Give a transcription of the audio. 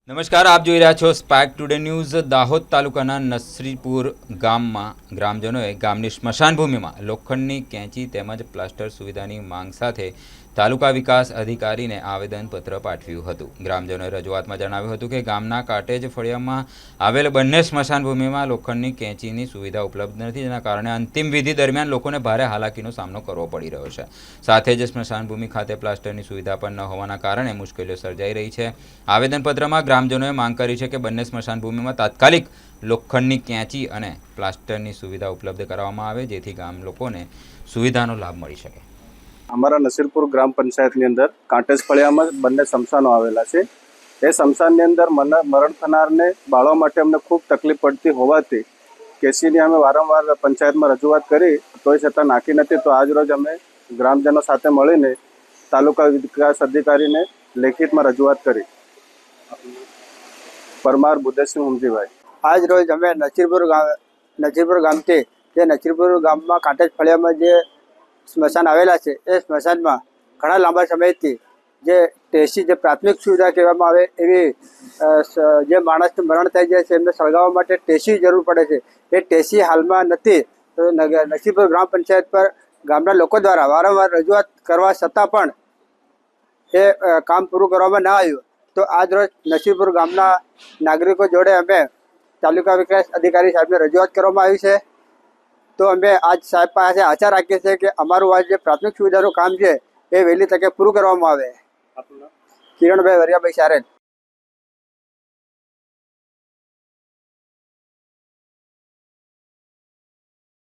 નમસ્કાર, આપ જોઈ રહ્યા છો સ્પાર્ક ટુડે ન્યૂઝ। દાહોદ તાલુકાના નસરીપુર ગામમાં ગ્રામજનોએ ગામની સ્મશાન ભૂમિમાં લોખંડની કેંચી તેમજ પ્લાસ્ટર સુવિધાની માંગ સાથે તાલુકા વિકાસ અધિકારીને આવેદનપત્ર પાઠવ્યું હતું। ગ્રામજનોએ રજૂઆતમાં જણાવ્યું હતું કે ગામના કાટેજ ફળિયામાં આવેલ બંને સ્મશાન ભૂમિમાં લોખંડની કેંચીની સુવિધા ઉપલબ્ધ નથી, જેના કારણે અંતિમ વિધિ દરમિયાન લોકોને ભારે હાલાકીનો સામનો કરવો પડી રહ્યો છે। સાથે જ સ્મશાન ભૂમિ ખાતે પ્લાસ્ટરની સુવિધા પણ ન હોવાના કારણે મુશ્કેલીઓ સર્જાઈ રહી છે। આવેદનપત્રમાં ગ્રામજનોએ માંગ કરી છે કે બંને સ્મશાન ભૂમિમાં તાત્કાલિક લોખંડની કેંચી અને પ્લાસ્ટરની સુવિધા ઉપલબ્ધ કરાવવામાં આવે, જેથી ગામ લોકોને સુવિધાનો લાભ મળી શકે। અમારા નસીરપુર ગ્રામ પંચાયતની અંદર કાંટેજ ફળિયામાં બંને સ્મશાનો આવેલા છે। એ સ્મશાનની અંદર મરણ થનારને બાળવા માટે અમને ખૂબ તકલીફ પડતી હોવાથી કેસીની અમે વારંવાર પંચાયતમાં રજૂઆત કરી, તોય છતાં નાખી નથી। તો આજરોજ અમે ગ્રામજનો સાથે મળીને તાલુકા વિકાસ અધિકારીને લેખિતમાં રજૂઆત કરી। પરમાર બુદ્ધસિંહ ઉમજીભાઈ। આજ રોજ અમે નજીરપુર ગામથી જે નજીરપુર ગામમાં કાંટેજ ફળિયામાં જે સ્મશાન આવેલા છે, એ સ્મશાનમાં ઘણા લાંબા સમયથી જે ટેસી જે પ્રાથમિક સુવિધા કહેવામાં આવે એવી જે માણસનું મરણ થઈ જાય છે એમને સળગાવવા માટે ટેસી જરૂર પડે છે, એ ટેસી હાલમાં નથી। તો નસીરપુર ગ્રામ પંચાયત પર ગામના લોકો દ્વારા વારંવાર રજૂઆત કરવા છતાં પણ એ કામ પૂરું કરવામાં ન આવ્યું। તો આજ રોજ નસીરપુર ગામના નાગરિકો જોડે અમે તાલુકા વિકાસ અધિકારી સાહેબને રજૂઆત કરવામાં આવી છે। તો અમે આજ સાહેબ પાસે આશા રાખીએ છીએ કે અમારું આ જે પ્રાથમિક સુવિધાનું કામ છે એ વહેલી તકે પૂરું કરવામાં આવે। કિરણભાઈ વરિયાભાઈ શારેજ।